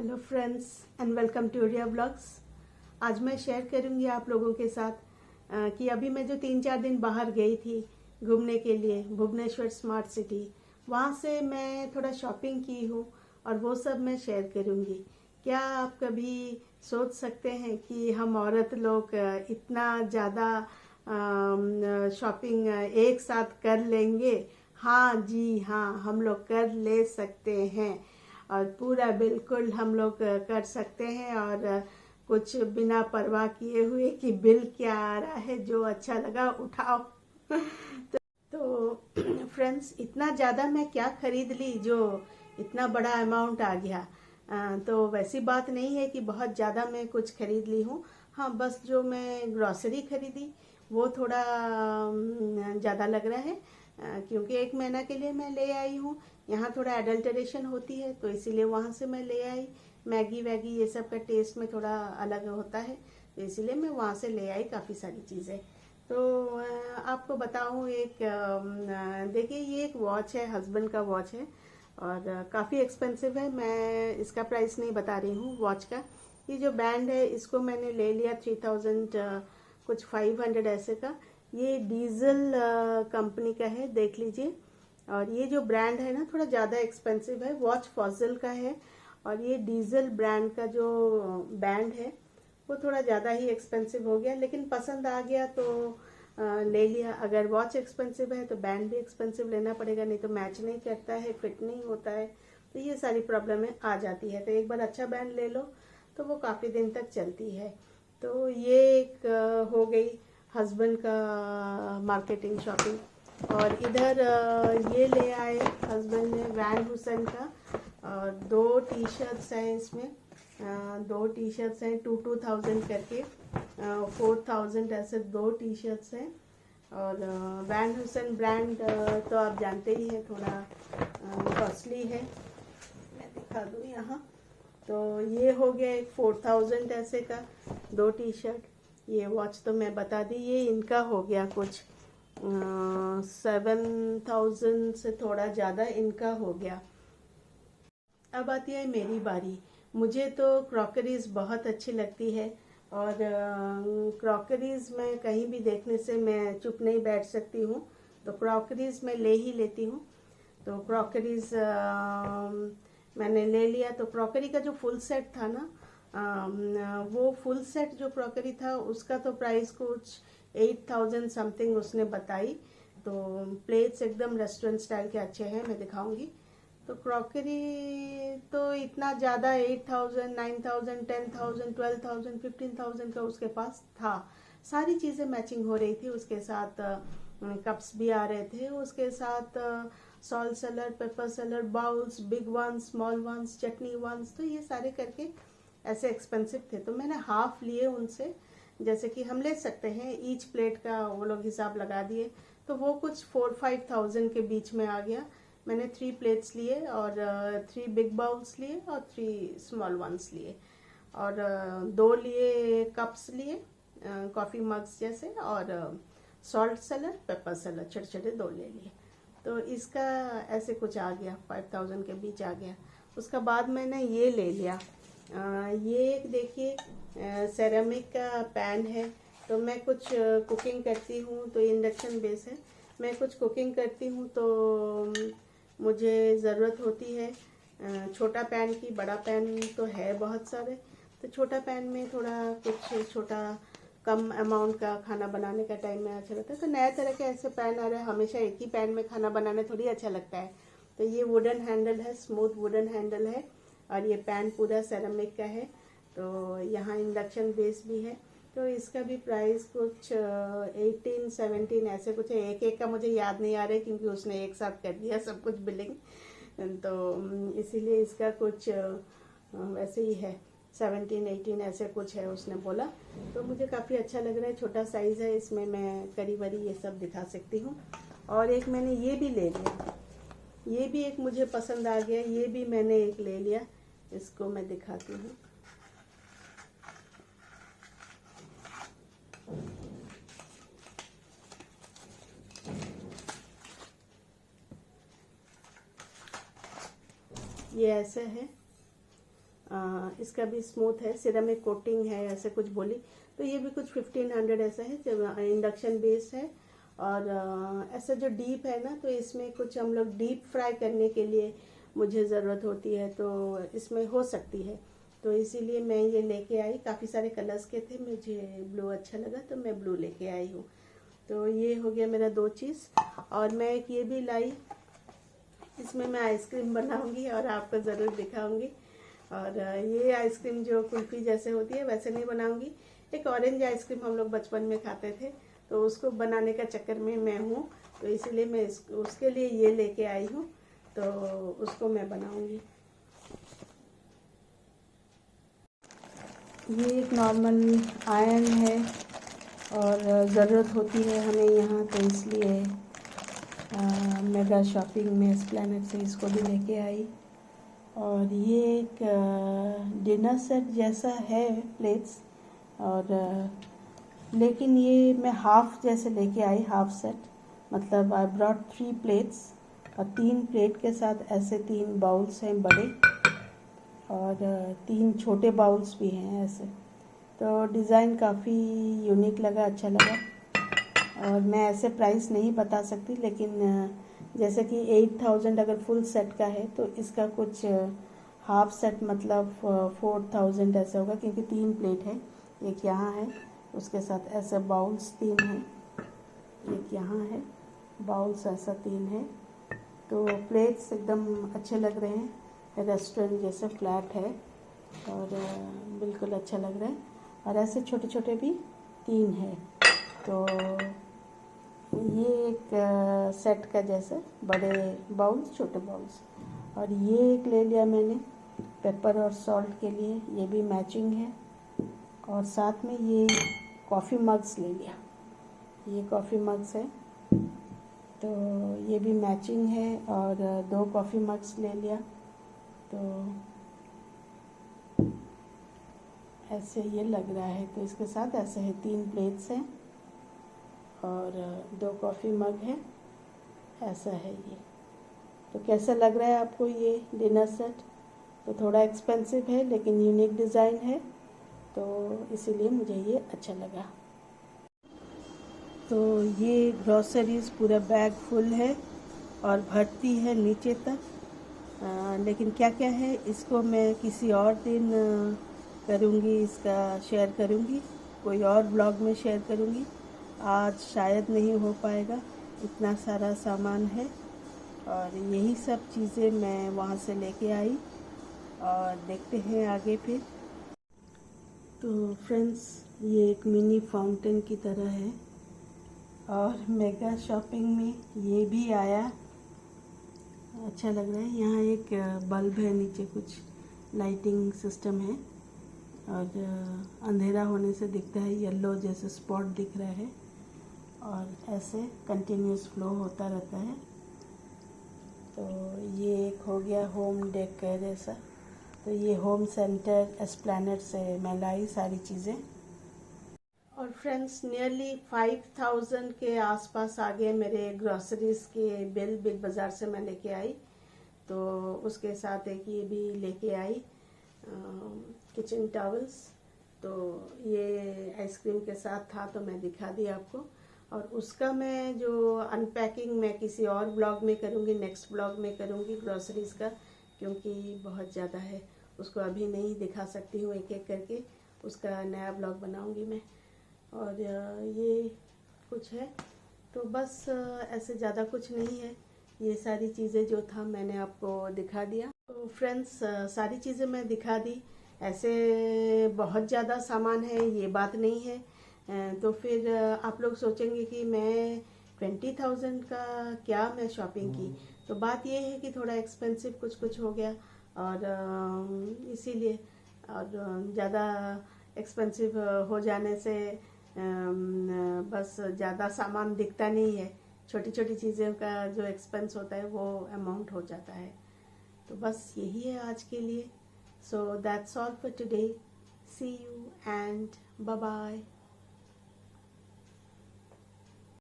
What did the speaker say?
Hello friends and welcome to Riya blogs. आज मैं share करूंगी आप लोगों के साथ कि अभी मैं जो 3-4 दिन बाहर गई थी घूमने के लिए भुवनेश्वर स्मार्ट सिटी, वहाँ से मैं थोड़ा शॉपिंग की हूँ और वो सब मैं शेयर करूंगी। क्या आप कभी सोच सकते हैं कि हम औरत लोग इतना ज़्यादा शॉपिंग एक साथ कर लेंगे? हाँ जी हाँ, हम लोग कर ले सकते हैं और पूरा बिल्कुल हम लोग कर सकते हैं और कुछ बिना परवाह किए हुए कि बिल क्या आ रहा है, जो अच्छा लगा उठाओ। तो फ्रेंड्स, इतना ज़्यादा मैं क्या खरीद ली जो इतना बड़ा अमाउंट आ गया। तो वैसी बात नहीं है कि बहुत ज़्यादा मैं कुछ खरीद ली हूँ। हाँ, बस जो मैं ग्रॉसरी खरीदी वो थोड़ा ज़्यादा लग रहा है, क्योंकि 1 महीना के लिए मैं ले आई हूँ। यहाँ थोड़ा एडल्टरेशन होती है तो इसीलिए वहाँ से मैं ले आई। मैगी वैगी ये सब का टेस्ट में थोड़ा अलग होता है, तो इसीलिए मैं वहाँ से ले आई काफ़ी सारी चीज़ें। तो आपको बताऊँ, एक देखिए, ये एक वॉच है, हस्बैंड का वॉच है और काफ़ी एक्सपेंसिव है। मैं इसका प्राइस नहीं बता रही हूँ वॉच का। ये जो बैंड है इसको मैंने ले लिया 3000 कुछ 500 ऐसे का। ये डीजल कंपनी का है, देख लीजिए। और ये जो ब्रांड है ना, थोड़ा ज़्यादा एक्सपेंसिव है। वॉच फॉजल का है और ये डीजल ब्रांड का जो बैंड है वो थोड़ा ज़्यादा ही एक्सपेंसिव हो गया, लेकिन पसंद आ गया तो ले लिया। अगर वॉच एक्सपेंसिव है तो बैंड भी एक्सपेंसिव लेना पड़ेगा, नहीं तो मैच नहीं करता है, फिट नहीं होता है, तो ये सारी प्रॉब्लमें आ जाती है। तो एक बार अच्छा बैंड ले लो तो वो काफ़ी दिन तक चलती है। तो ये एक हो गई हस्बैंड का मार्केटिंग शॉपिंग। और इधर ये ले आए हस्बैंड ने वैन हुसैन का, और 2 टी शर्ट्स हैं इसमें। 2 टी शर्ट्स हैं 2,000 करके, 4,000 ऐसे 2 टी शर्ट्स हैं। और वैन हुसैन ब्रांड तो आप जानते ही हैं, थोड़ा कॉस्टली है। मैं दिखा दूँ यहाँ, तो ये हो गया एक 4,000 ऐसे का 2 टी शर्ट। ये वॉच तो मैं बता दी, ये इनका हो गया कुछ 7,000 से थोड़ा ज़्यादा इनका हो गया। अब आती है मेरी बारी। मुझे तो क्रॉकरीज बहुत अच्छी लगती है और क्रॉकरीज में कहीं भी देखने से मैं चुप नहीं बैठ सकती हूँ, तो क्रॉकरीज मैं ले ही लेती हूँ। तो क्रॉकरीज मैंने ले लिया। तो क्रॉकरी का जो फुल सेट था ना, वो फुल सेट जो क्रॉकरी था उसका तो प्राइस कुछ 8,000 समथिंग उसने बताई। तो प्लेट्स एकदम रेस्टोरेंट स्टाइल के अच्छे हैं, मैं दिखाऊंगी। तो क्रॉकरी तो इतना ज़्यादा 8,000, 9,000, 10,000, 12,000, 15,000 का उसके पास था। सारी चीज़ें मैचिंग हो रही थी, उसके साथ कप्स भी आ रहे थे, उसके साथ salt cellar, pepper cellar, bowls, big ones, small ones, chutney ones, तो ये सारे करके ऐसे एक्सपेंसिव थे। तो मैंने हाफ लिए उनसे, जैसे कि हम ले सकते हैं, ईच प्लेट का वो लोग हिसाब लगा दिए, तो वो कुछ 4-5,000 के बीच में आ गया। मैंने 3 प्लेट्स लिए और 3 बिग बाउल्स लिए और 3 स्मॉल वंस लिए, और 2 लिए कप्स लिए, कॉफ़ी मग्स जैसे, और सॉल्ट सेलर, पेपर सेलर छोटे छोटे 2 ले लिए। तो इसका ऐसे कुछ आ गया, 5,000 के बीच आ गया। उसका बाद मैंने ये ले लिया। ये एक देखिए सेरेमिक का पैन है। तो मैं कुछ कुकिंग करती हूँ, तो इंडक्शन बेस है। मैं कुछ कुकिंग करती हूँ तो मुझे ज़रूरत होती है छोटा पैन की। बड़ा पैन तो है बहुत सारे, तो छोटा पैन में थोड़ा कुछ छोटा कम अमाउंट का खाना बनाने का टाइम में अच्छा लगता है। तो नया तरह के ऐसे पैन आ रहे हैं, हमेशा एक ही पैन में खाना बनाने थोड़ी अच्छा लगता है। तो ये वुडन हैंडल है, स्मूथ वुडन हैंडल है, और ये पैन पूरा सेरेमिक का है। तो यहाँ इंडक्शन बेस भी है। तो इसका भी प्राइस कुछ 18-17 ऐसे कुछ है। एक एक का मुझे याद नहीं आ रहा है, क्योंकि उसने एक साथ कर दिया सब कुछ बिलिंग, तो इसीलिए इसका कुछ वैसे ही है, 17-18 ऐसे कुछ है उसने बोला। तो मुझे काफ़ी अच्छा लग रहा है, छोटा साइज़ है, इसमें मैं करी वरी ये सब दिखा सकती हूँ। और एक मैंने ये भी ले लिया, ये भी एक मुझे पसंद आ गया, ये भी मैंने एक ले लिया। इसको मैं दिखाती हूँ। ये ऐसे है, इसका भी स्मूथ है, सिरेमिक कोटिंग है ऐसे कुछ बोली। तो ये भी कुछ 1500 ऐसा है, जब इंडक्शन बेस्ड है। और ऐसा जो डीप है ना, तो इसमें कुछ हम लोग डीप फ्राई करने के लिए मुझे ज़रूरत होती है, तो इसमें हो सकती है। तो इसीलिए मैं ये लेके आई। काफ़ी सारे कलर्स के थे, मुझे ब्लू अच्छा लगा तो मैं ब्लू लेके आई हूँ। तो ये हो गया मेरा 2 चीज़। और मैं एक ये भी लाई, इसमें मैं आइसक्रीम बनाऊंगी और आपको ज़रूर दिखाऊंगी। और ये आइसक्रीम जो कुल्फ़ी जैसे होती है वैसे नहीं बनाऊंगी। एक ऑरेंज आइसक्रीम हम लोग बचपन में खाते थे, तो उसको बनाने का चक्कर में मैं हूँ, तो इसीलिए मैं उसके लिए ये लेके आई हूँ, तो उसको मैं बनाऊंगी। ये एक नॉर्मल आयरन है और ज़रूरत होती है हमें यहाँ, तो इसलिए मेगा शॉपिंग में एस्प्लैनेड से इसको भी लेके आई। और ये एक डिनर सेट जैसा है प्लेट्स, और लेकिन ये मैं हाफ जैसे लेके आई, हाफ सेट। मतलब आई ब्रॉट 3 प्लेट्स, और 3 प्लेट के साथ ऐसे 3 बाउल्स हैं बड़े, और 3 छोटे बाउल्स भी हैं ऐसे। तो डिज़ाइन काफ़ी यूनिक लगा, अच्छा लगा। और मैं ऐसे प्राइस नहीं बता सकती, लेकिन जैसे कि 8000 अगर फुल सेट का है, तो इसका कुछ हाफ सेट मतलब 4000 ऐसा होगा, क्योंकि 3 प्लेट है। एक यहाँ है, उसके साथ ऐसे बाउल्स 3 हैं, एक यहाँ है, बाउल्स ऐसा 3 है। तो प्लेट्स एकदम अच्छे लग रहे हैं, रेस्टोरेंट जैसे फ्लैट है, और बिल्कुल अच्छा लग रहा है। और ऐसे छोटे छोटे भी 3 है। तो ये एक सेट का जैसे बड़े बाउल्स, छोटे बाउल्स। और ये एक ले लिया मैंने पेपर और सॉल्ट के लिए, ये भी मैचिंग है। और साथ में ये कॉफ़ी मग्स ले लिया, ये कॉफ़ी मग्स है, तो ये भी मैचिंग है। और 2 कॉफ़ी मग्स ले लिया, तो ऐसे ये लग रहा है। तो इसके साथ ऐसे है 3 प्लेट्स हैं और 2 कॉफ़ी मग है, ऐसा है ये। तो कैसा लग रहा है आपको ये डिनर सेट? तो थोड़ा एक्सपेंसिव है, लेकिन यूनिक डिज़ाइन है, तो इसीलिए मुझे ये अच्छा लगा। तो ये ग्रॉसरीज पूरा बैग फुल है और भरती है नीचे तक। लेकिन क्या क्या है इसको मैं किसी और दिन करूँगी, इसका शेयर करूँगी, कोई और ब्लॉग में शेयर करूँगी। आज शायद नहीं हो पाएगा, इतना सारा सामान है। और यही सब चीज़ें मैं वहाँ से लेके आई, और देखते हैं आगे फिर। तो फ्रेंड्स, ये एक मिनी फाउंटेन की तरह है, और मेगा शॉपिंग में ये भी आया, अच्छा लग रहा है। यहाँ एक बल्ब है, नीचे कुछ लाइटिंग सिस्टम है, और अंधेरा होने से दिखता है येलो जैसे स्पॉट दिख रहा है, और ऐसे कंटिन्यूस फ्लो होता रहता है। तो ये एक हो गया होम डेकोर ऐसा। तो ये होम सेंटर एस्प्लैनेड से मैं लाई सारी चीज़ें। और फ्रेंड्स, नियरली 5000 के आसपास आ गए मेरे ग्रॉसरीज के बिल, बिग बाज़ार से मैं लेके आई। तो उसके साथ एक ये भी लेके आई किचन टॉवल्स। तो ये आइसक्रीम के साथ था, तो मैं दिखा दी आपको। और उसका मैं जो अनपैकिंग मैं किसी और ब्लॉग में करूँगी, नेक्स्ट ब्लॉग में करूँगी ग्रॉसरीज का, क्योंकि बहुत ज़्यादा है, उसको अभी नहीं दिखा सकती हूँ एक एक करके, उसका नया ब्लॉग बनाऊँगी मैं। और ये कुछ है, तो बस ऐसे ज़्यादा कुछ नहीं है। ये सारी चीज़ें जो था मैंने आपको दिखा दिया। तो फ्रेंड्स, सारी चीज़ें मैं दिखा दी। ऐसे बहुत ज़्यादा सामान है ये बात नहीं है। तो फिर आप लोग सोचेंगे कि मैं 20,000 का क्या मैं शॉपिंग की। तो बात ये है कि थोड़ा एक्सपेंसिव कुछ कुछ हो गया, और इसीलिए, और ज़्यादा एक्सपेंसिव हो जाने से बस ज़्यादा सामान दिखता नहीं है, छोटी छोटी चीज़ों का जो एक्सपेंस होता है वो अमाउंट हो जाता है। तो बस यही है आज के लिए। So that's all for today. See you and bye bye.